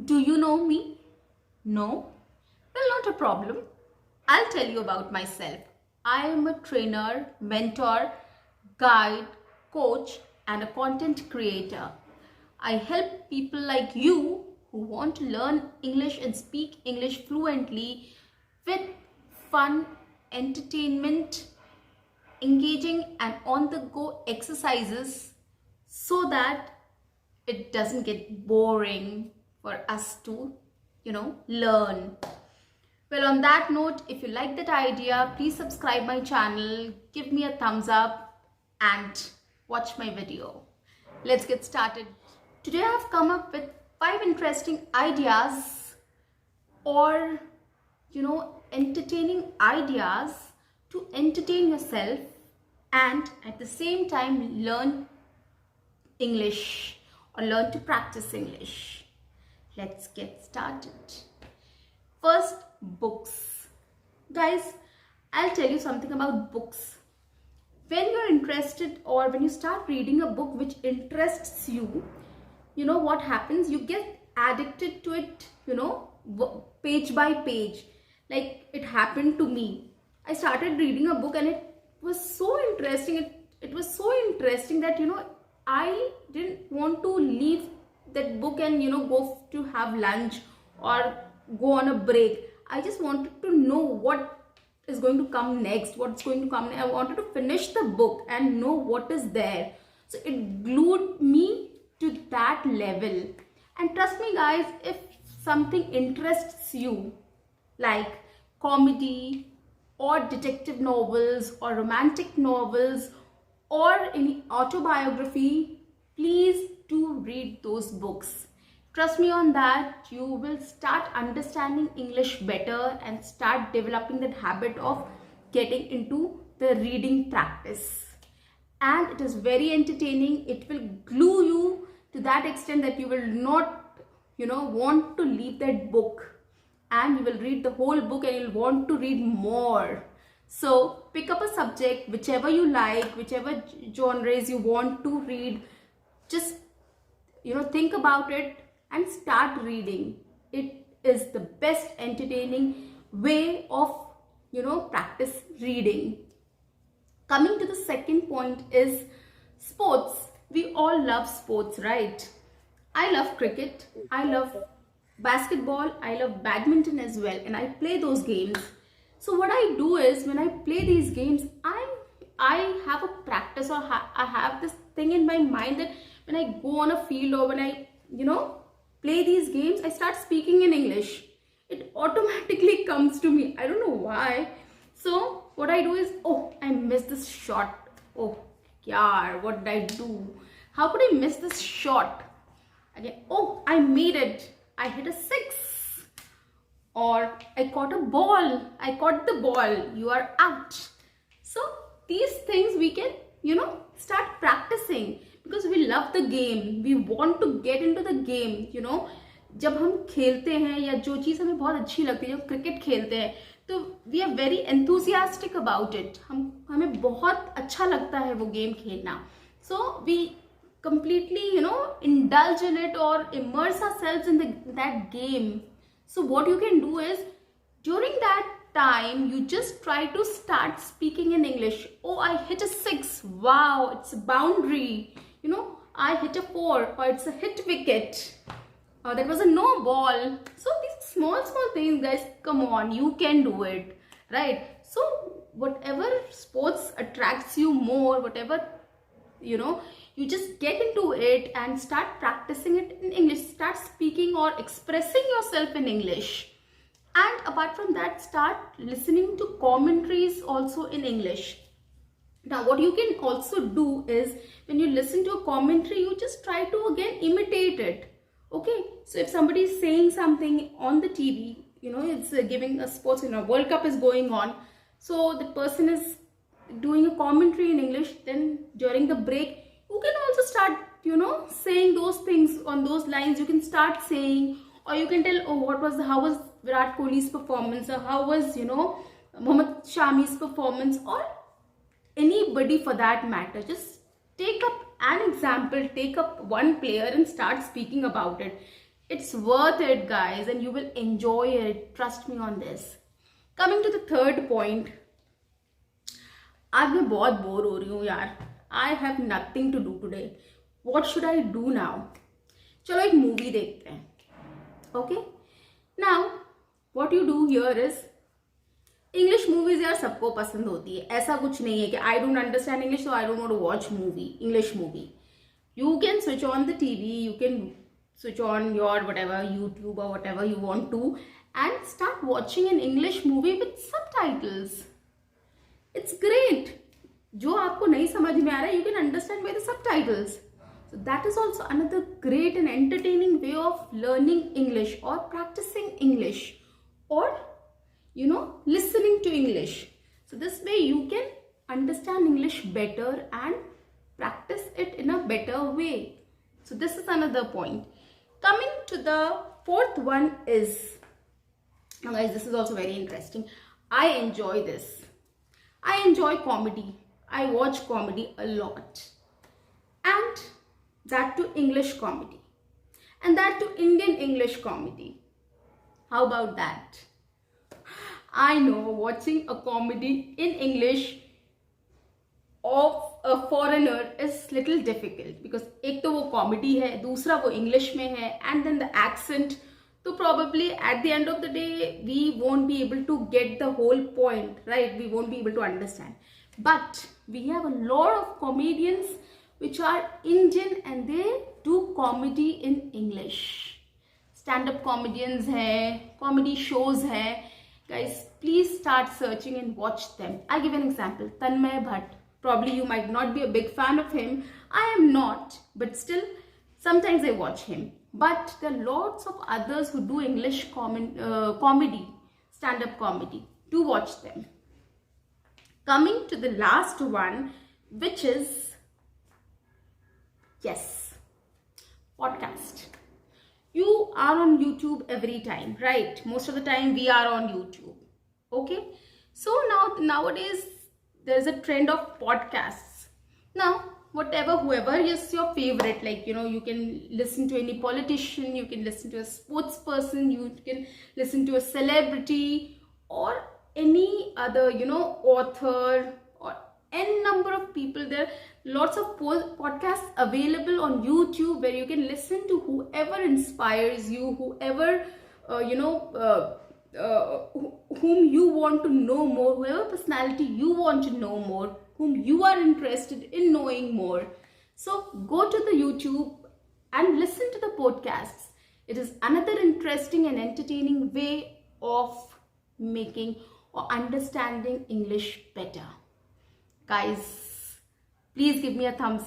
Do you know me? No? Well, not a problem. I'll tell you about myself. I am a trainer, mentor, guide, coach, and a content creator. I help people like you who want to learn English and speak English fluently with fun, entertainment, engaging, and on the go exercises so that it doesn't get boring for us to, learn. Well, on that note, if you like that idea, please subscribe my channel, give me a thumbs up and watch my video. Let's get started. Today I've come up with 5 interesting ideas or, entertaining ideas to entertain yourself and at the same time learn English or learn to practice English. Let's get started. First, books. Guys, I'll tell you something about books. When you're interested or when you start reading a book which interests you, you know what happens? You get addicted to it, page by page. Like it happened to me. I started reading a book and it was so interesting. It was so interesting that, I didn't want to leave that book and, go to have lunch or go on a break. I just wanted to know what is going to come next, what's going to come. I wanted to finish the book and know what is there. So it glued me to that level. And trust me guys, if something interests you like comedy or detective novels or romantic novels or any autobiography, please do read those books. Trust me on that, you will start understanding English better and start developing that habit of getting into the reading practice. And it is very entertaining. It will glue you to that extent that you will not, want to leave that book. And you will read the whole book and you'll want to read more. So pick up a subject, whichever you like, whichever genres you want to read. Just, think about it and start reading. It is the best entertaining way of, practice reading. Coming to the second point is sports. We all love sports, right? I love cricket. I love basketball. I love badminton as well. And I play those games. So what I do is when I play these games, I have a practice or I have this thing in my mind that when I go on a field or when I, play these games, I start speaking in English. It automatically comes to me. I don't know why. So what I do is, oh, I missed this shot. Oh, yaar, what did I do? How could I miss this shot? Again, oh, I made it. I hit a 6. Or I caught a ball. I caught the ball. You are out. So these things we can, start practicing. Because we love the game, we want to get into the game, जब हम खेलते हैं या जो चीज़ हमें बहुत अच्छी लगती है, जब क्रिकेट खेलते हैं तो we are very enthusiastic about it. हमें बहुत अच्छा लगता है वो गेम खेलना. So we completely indulge in it or immerse ourselves in that game. So what you can do is during that time you just try to start speaking in English. Oh, I hit a 6. Wow, it's a boundary. I hit a 4 or it's a hit wicket. That was a no ball. So these small things, guys, come on, you can do it, right? So whatever sports attracts you more, whatever, you just get into it and start practicing it in English. Start speaking or expressing yourself in English. And apart from that, start listening to commentaries also in English. Now, what you can also do is when you listen to a commentary, you just try to again imitate it. Okay, so if somebody is saying something on the TV, it's giving a sports, World Cup is going on. So the person is doing a commentary in English. Then during the break, you can also start, saying those things on those lines. You can start saying, or you can tell, oh, how was Virat Kohli's performance, or how was, Mohammad Shami's performance, or anybody for that matter. Just take up an example, take up one player and start speaking about it. It's worth it, guys, and you will enjoy it. Trust me on this. Coming to the third point, आज मैं बहुत bore हो रही हूँ यार. I have nothing to do today. What should I do now? चलो एक movie देखते हैं. Okay? Now, what you do here is, English movies यार सबको पसंद होती है. ऐसा कुछ नहीं है कि I don't understand English so I don't want to watch movie, English movie. You can switch on the TV, you can switch on your whatever YouTube or whatever you want to and start watching an English movie with subtitles. It's great. जो आपको नहीं समझ में आ रहा है, you can understand by the subtitles. So that is also another great and entertaining way of learning English or practicing English or listening to English. So this way you can understand English better and practice it in a better way. So this is another point. Coming to the fourth one is, now guys, this is also very interesting. I enjoy this. I enjoy comedy. I watch comedy a lot. And that to English comedy. And that to Indian English comedy. How about that? I know watching a comedy in English of a foreigner is little difficult because एक तो वो comedy है, दूसरा वो English में है, and then the accent. So probably at the end of the day we won't be able to get the whole point, right? We won't be able to understand. But we have a lot of comedians which are Indian and they do comedy in English. Stand-up comedians हैं, comedy shows हैं. Guys, please start searching and watch them. I'll give an example. Tanmay Bhatt. Probably you might not be a big fan of him. I am not, but still sometimes I watch him. But there are lots of others who do English comedy, stand-up comedy. Do watch them. Coming to the last one, which is, yes, podcast. You are on YouTube every time, right? Most of the time we are on YouTube. Okay? So nowadays, there's a trend of podcasts. Now, whoever is your favorite, like, you can listen to any politician, you can listen to a sports person, you can listen to a celebrity or any other, author or n number of people. There are lots of podcasts available on YouTube where you can listen to whoever inspires you, whoever, whom you want to know more, whoever personality you want to know more, whom you are interested in knowing more. So go to the YouTube and listen to the podcasts. It is another interesting and entertaining way of making or understanding English better. Guys, please give me a thumbs up.